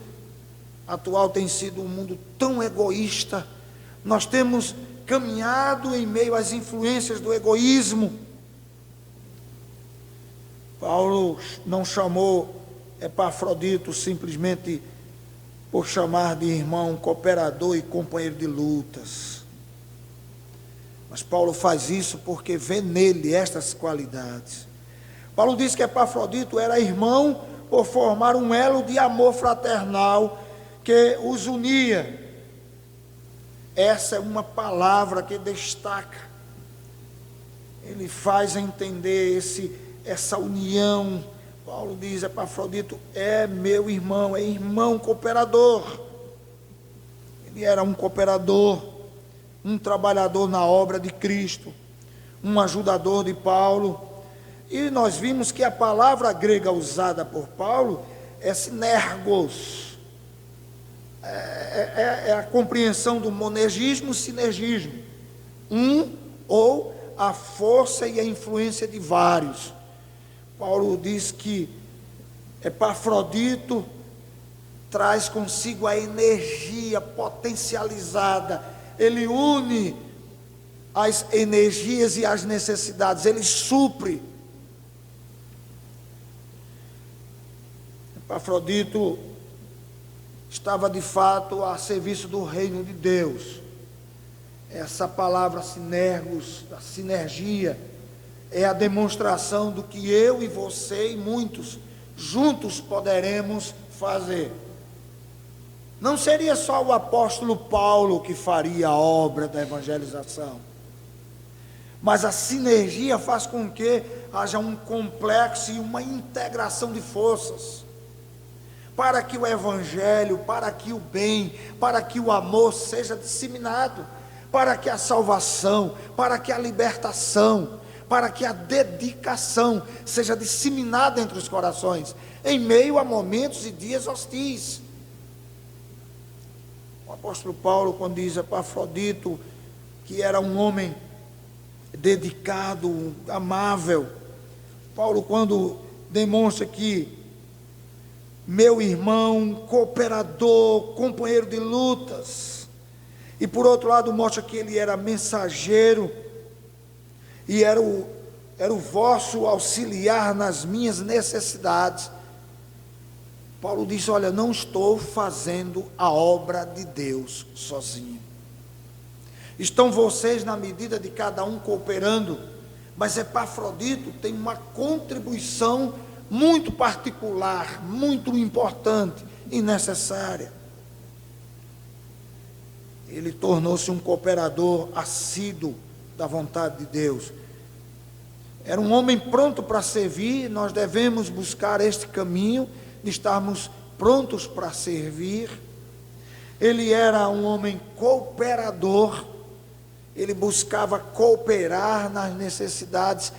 atual, tem sido um mundo tão egoísta. Nós temos caminhado em meio às influências do egoísmo. Paulo não chamou Epafrodito simplesmente por chamar de irmão, cooperador e companheiro de lutas. Mas Paulo faz isso porque vê nele estas qualidades. Paulo diz que Epafrodito era irmão por formar um elo de amor fraternal que os unia. Essa é uma palavra que destaca. Ele faz entender essa união. Paulo diz: Epafrodito é meu irmão, é irmão cooperador. Ele era um cooperador, um trabalhador na obra de Cristo, um ajudador de Paulo. E nós vimos que a palavra grega usada por Paulo é sinergos. É a compreensão do monergismo, sinergismo. Um ou a força e a influência de vários. Paulo diz que Epafrodito traz consigo a energia potencializada. Ele une as energias e as necessidades, ele supre. Epafrodito estava de fato a serviço do reino de Deus. Essa palavra sinergos, a sinergia, é a demonstração do que eu e você e muitos juntos poderemos fazer. Não seria só o apóstolo Paulo que faria a obra da evangelização, mas a sinergia faz com que haja um complexo e uma integração de forças, para que o evangelho, para que o bem, para que o amor seja disseminado, para que a salvação, para que a libertação, para que a dedicação seja disseminada entre os corações, em meio a momentos e dias hostis. O apóstolo Paulo, quando diz Epafrodito, que era um homem dedicado, amável, Paulo, quando demonstra que meu irmão, cooperador, companheiro de lutas, e por outro lado mostra que ele era mensageiro, e era o vosso auxiliar nas minhas necessidades. Paulo diz: olha, não estou fazendo a obra de Deus sozinho. Estão vocês na medida de cada um cooperando, mas Epafrodito tem uma contribuição muito particular, muito importante e necessária. Ele tornou-se um cooperador assíduo da vontade de Deus. Era um homem pronto para servir. Nós devemos buscar este caminho de estarmos prontos para servir. Ele era um homem cooperador. Ele buscava cooperar nas necessidades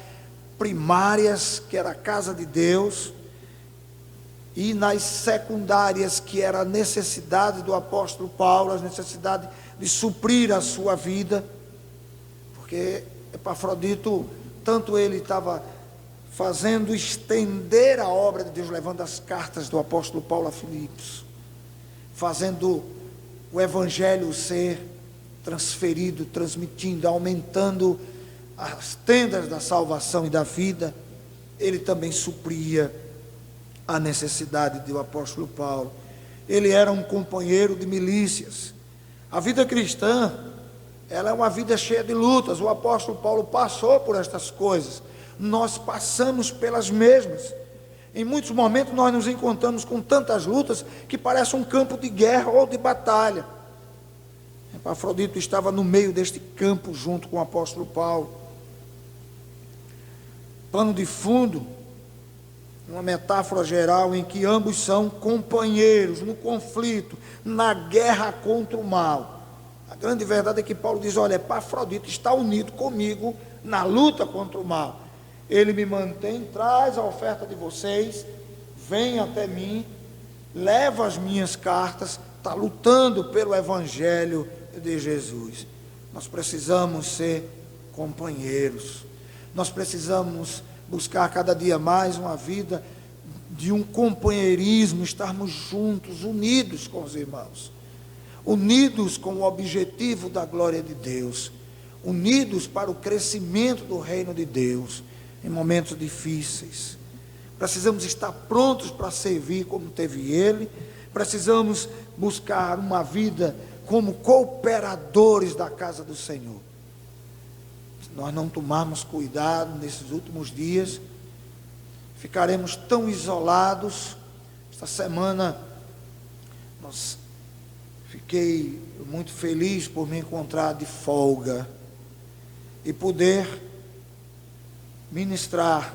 primárias, que era a casa de Deus, e nas secundárias, que era a necessidade do apóstolo Paulo, a necessidade de suprir a sua vida, porque Epafrodito, tanto ele estava fazendo estender a obra de Deus, levando as cartas do apóstolo Paulo a Filipos, fazendo o evangelho ser transferido, transmitindo, aumentando as tendas da salvação e da vida. Ele também supria a necessidade do apóstolo Paulo. Ele era um companheiro de milícias. A vida cristã, ela é uma vida cheia de lutas. O apóstolo Paulo passou por estas coisas. Nós passamos pelas mesmas. Em muitos momentos nós nos encontramos com tantas lutas que parece um campo de guerra ou de batalha. Epafrodito estava no meio deste campo junto com o apóstolo Paulo. Pano de fundo, uma metáfora geral em que ambos são companheiros no conflito, na guerra contra o mal. A grande verdade é que Paulo diz: olha, Epafrodito está unido comigo na luta contra o mal. Ele me mantém, traz a oferta de vocês, vem até mim, leva as minhas cartas, está lutando pelo Evangelho de Jesus. Nós precisamos ser companheiros, nós precisamos buscar cada dia mais uma vida de um companheirismo, estarmos juntos, unidos com os irmãos, unidos com o objetivo da glória de Deus, unidos para o crescimento do reino de Deus, em momentos difíceis. Precisamos estar prontos para servir como teve ele, precisamos buscar uma vida como cooperadores da casa do Senhor. Se nós não tomarmos cuidado nesses últimos dias, ficaremos tão isolados. Esta semana fiquei muito feliz por me encontrar de folga e poder ministrar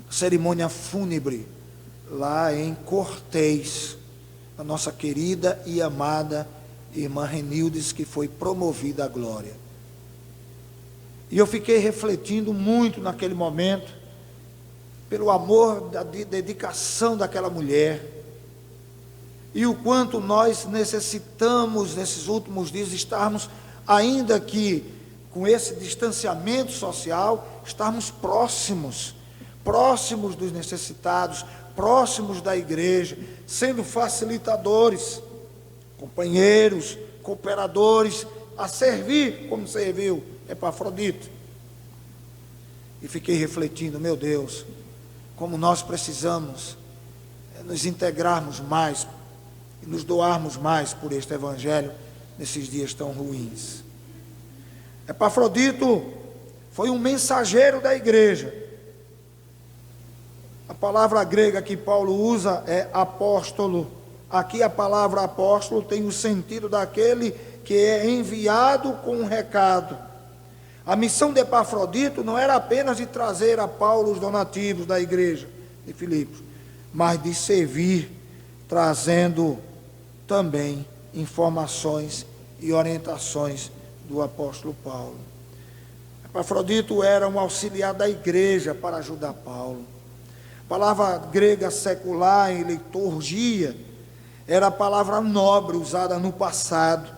a cerimônia fúnebre lá em Cortês, a nossa querida e amada irmã Renildes, que foi promovida à glória. E eu fiquei refletindo muito naquele momento, pelo amor, da dedicação daquela mulher, e o quanto nós necessitamos, nesses últimos dias, estarmos, ainda que com esse distanciamento social, estarmos próximos dos necessitados, próximos da igreja, sendo facilitadores, companheiros, cooperadores, a servir como serviu Epafrodito. E fiquei refletindo: meu Deus, como nós precisamos nos integrarmos mais e nos doarmos mais por este Evangelho nesses dias tão ruins. Epafrodito foi um mensageiro da igreja. A palavra grega que Paulo usa é apóstolo. Aqui a palavra apóstolo tem o sentido daquele que é enviado com um recado. A missão de Epafrodito não era apenas de trazer a Paulo os donativos da igreja de Filipos, mas de servir, trazendo também informações e orientações do apóstolo Paulo. Epafrodito era um auxiliar da igreja para ajudar Paulo. A palavra grega secular em liturgia era a palavra nobre usada no passado,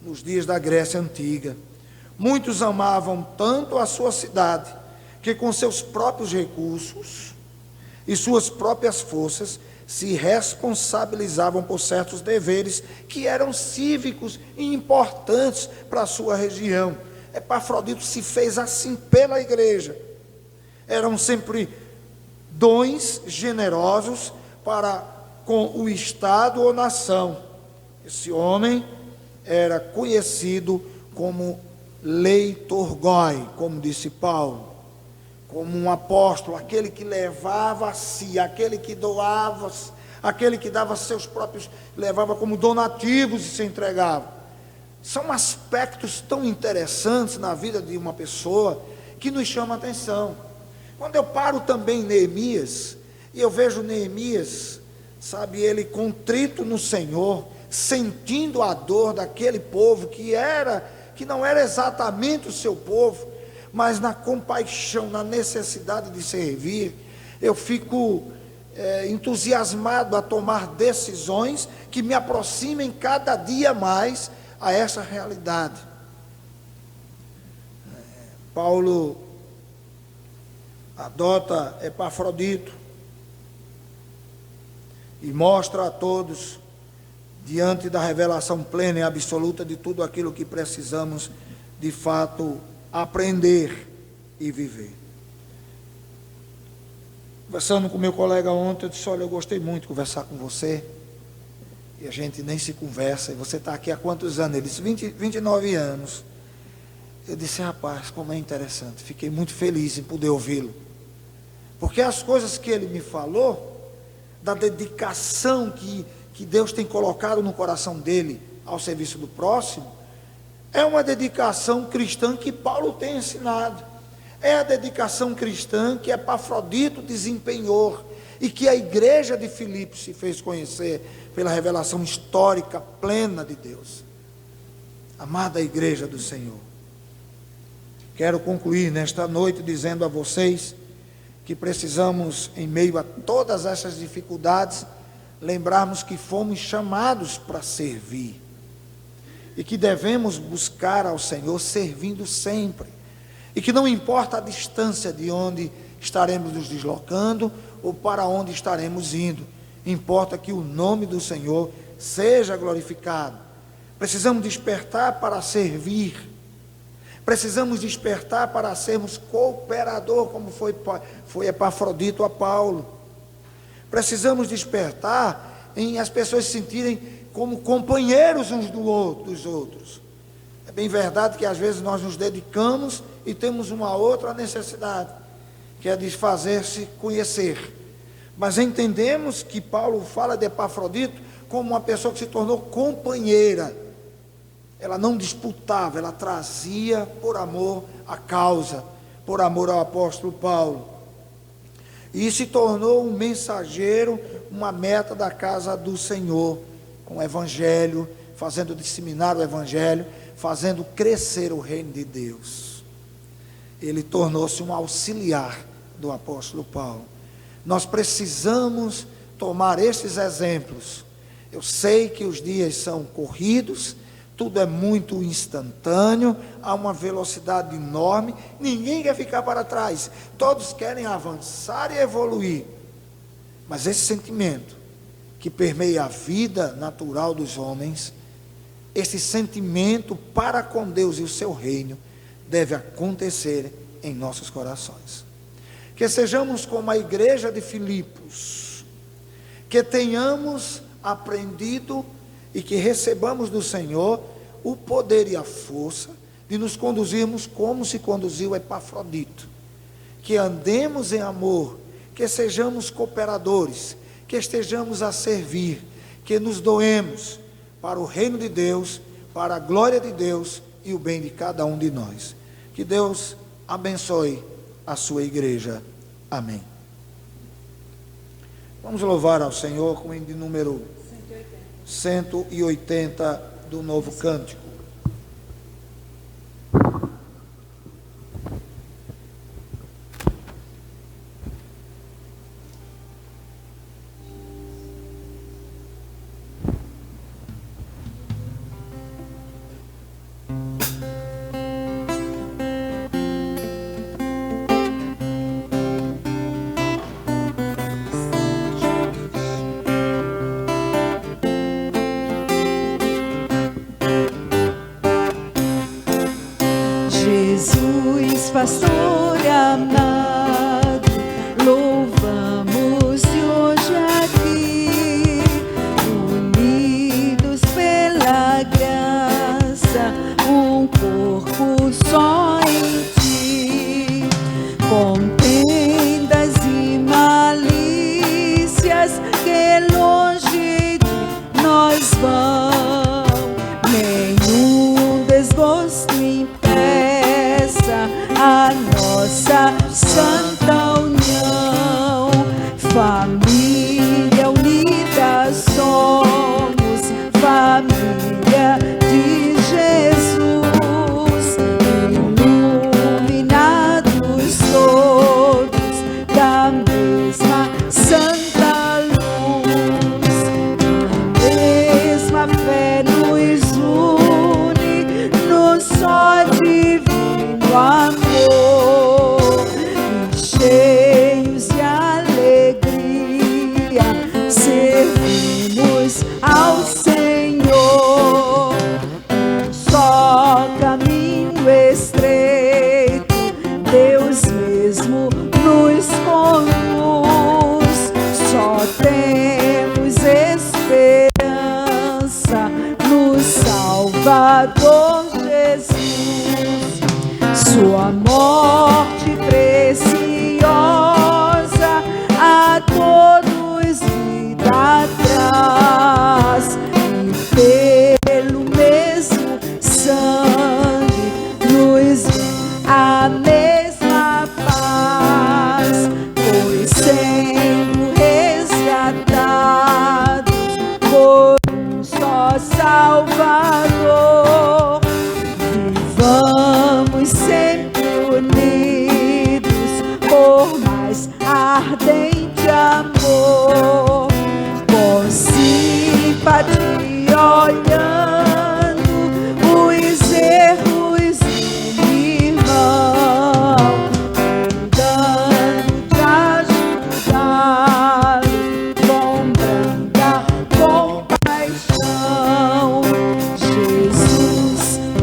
nos dias da Grécia Antiga. Muitos amavam tanto a sua cidade, que com seus próprios recursos e suas próprias forças se responsabilizavam por certos deveres que eram cívicos e importantes para a sua região. Epafrodito se fez assim pela igreja. Eram sempre dons generosos para com o Estado ou nação. Esse homem era conhecido como leitorgoi, como disse Paulo, como um apóstolo, aquele que levava a si, aquele que doava, aquele que dava seus próprios, levava como donativos e se entregava. São aspectos tão interessantes na vida de uma pessoa que nos chama a atenção. Quando eu paro também em Neemias, e eu vejo Neemias, sabe, ele contrito no Senhor, sentindo a dor daquele povo que não era exatamente o seu povo, mas na compaixão, na necessidade de servir, eu fico entusiasmado a tomar decisões que me aproximem cada dia mais a essa realidade. Paulo adota Epafrodito e mostra a todos, diante da revelação plena e absoluta de tudo aquilo que precisamos de fato aprender e viver. Conversando com meu colega ontem, eu disse: olha, eu gostei muito de conversar com você, e a gente nem se conversa, e você está aqui há quantos anos? Ele disse: 29 anos. Eu disse: rapaz, como é interessante. Fiquei muito feliz em poder ouvi-lo, porque as coisas que ele me falou, da dedicação que Deus tem colocado no coração dele ao serviço do próximo, é uma dedicação cristã que Paulo tem ensinado. É a dedicação cristã que Epafrodito desempenhou e que a igreja de Filipos se fez conhecer pela revelação histórica plena de Deus. Amada igreja do Senhor, quero concluir nesta noite dizendo a vocês que precisamos, em meio a todas essas dificuldades, lembrarmos que fomos chamados para servir e que devemos buscar ao Senhor servindo sempre, e que não importa a distância de onde estaremos nos deslocando ou para onde estaremos indo, importa que o nome do Senhor seja glorificado. Precisamos despertar para servir, precisamos despertar para sermos cooperador, como foi Epafrodito a Paulo. Precisamos despertar em as pessoas se sentirem como companheiros uns dos outros. É bem verdade que às vezes nós nos dedicamos e temos uma outra necessidade, que é de fazer-se conhecer. Mas entendemos que Paulo fala de Epafrodito como uma pessoa que se tornou companheira. Ela não disputava, ela trazia por amor à causa, por amor ao apóstolo Paulo. E se tornou um mensageiro, uma meta da casa do Senhor, com o Evangelho, fazendo disseminar o Evangelho, fazendo crescer o reino de Deus. Ele tornou-se um auxiliar do apóstolo Paulo. Nós precisamos tomar estes exemplos. Eu sei que os dias são corridos, tudo é muito instantâneo, há uma velocidade enorme, ninguém quer ficar para trás, todos querem avançar e evoluir. Mas esse sentimento que permeia a vida natural dos homens, esse sentimento para com Deus e o seu reino, deve acontecer em nossos corações. Que sejamos como a igreja de Filipos, que tenhamos aprendido e que recebamos do Senhor o poder e a força de nos conduzirmos como se conduziu Epafrodito, que andemos em amor, que sejamos cooperadores, que estejamos a servir, que nos doemos para o reino de Deus, para a glória de Deus e o bem de cada um de nós. Que Deus abençoe a sua igreja. Amém. Vamos louvar ao Senhor com o hino de número 180 do Novo Cântico.
Jesus, pastor amado, louvamos-te hoje aqui, unidos pela graça, um corpo só em ti, contendas e malícias que longe de nós vão, nenhum desgosto a nossa santa união, família unida somos, família de Jesus, iluminados todos da mesma santa luz, a mesma fé nos une no só divino amor. Cheios de alegria, servimos ao Senhor. Só caminho estreito, Deus mesmo nos conduz. Só temos esperança no Salvador Jesus. Sua morte preciosa a todos vida traz, e pelo mesmo sangue nos a mesma paz, pois sendo resgatados por um só Salvador,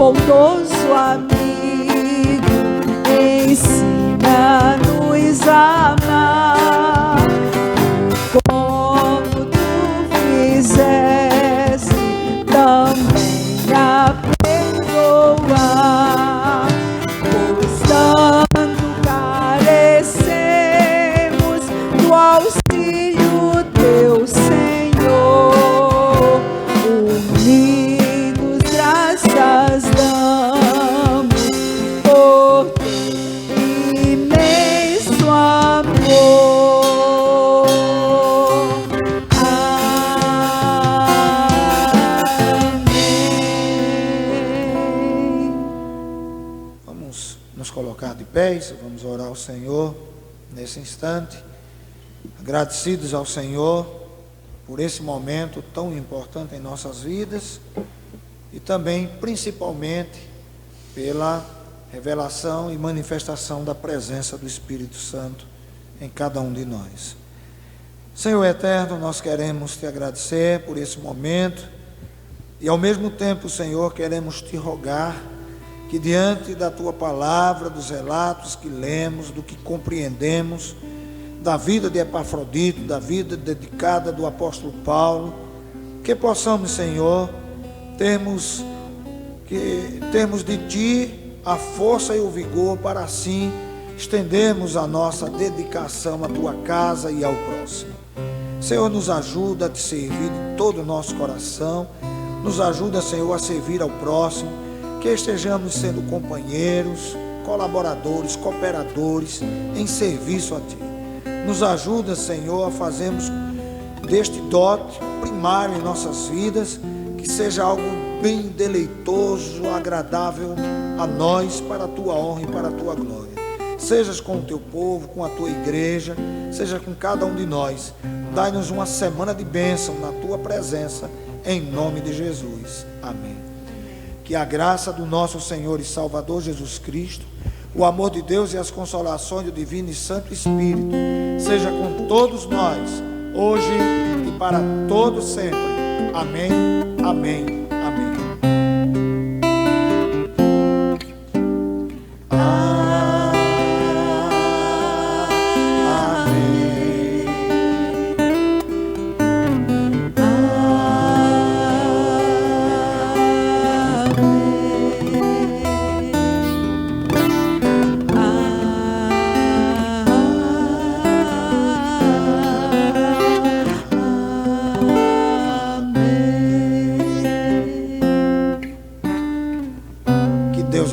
bondoso amigo, ensina-nos a amar, como tu fizeste também a perdoar, pois tanto carecemos do auxílio teu, Senhor. Unidos graças damos por teu imenso amor. Amém.
Vamos nos colocar de pés, vamos orar ao Senhor nesse instante, agradecidos ao Senhor por esse momento tão importante em nossas vidas e também, principalmente, pela revelação e manifestação da presença do Espírito Santo em cada um de nós. Senhor eterno, nós queremos te agradecer por esse momento e, ao mesmo tempo, Senhor, queremos te rogar que, diante da tua palavra, dos relatos que lemos, do que compreendemos, da vida de Epafrodito, da vida dedicada do apóstolo Paulo, que possamos, Senhor, termos de Ti a força e o vigor para assim estendermos a nossa dedicação à Tua casa e ao próximo. Senhor, nos ajuda a Te servir de todo o nosso coração, nos ajuda, Senhor, a servir ao próximo, que estejamos sendo companheiros, colaboradores, cooperadores em serviço a Ti. Nos ajuda, Senhor, a fazermos deste dote primário em nossas vidas, que seja algo bem deleitoso, agradável a nós, para a Tua honra e para a Tua glória. Sejas com o Teu povo, com a Tua igreja, seja com cada um de nós. Dai-nos uma semana de bênção na Tua presença, em nome de Jesus. Amém. Que a graça do nosso Senhor e Salvador Jesus Cristo, o amor de Deus e as consolações do Divino e Santo Espírito seja com todos nós, hoje e para todos sempre. Amém, amém, amém.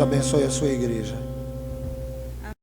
Abençoe a sua igreja.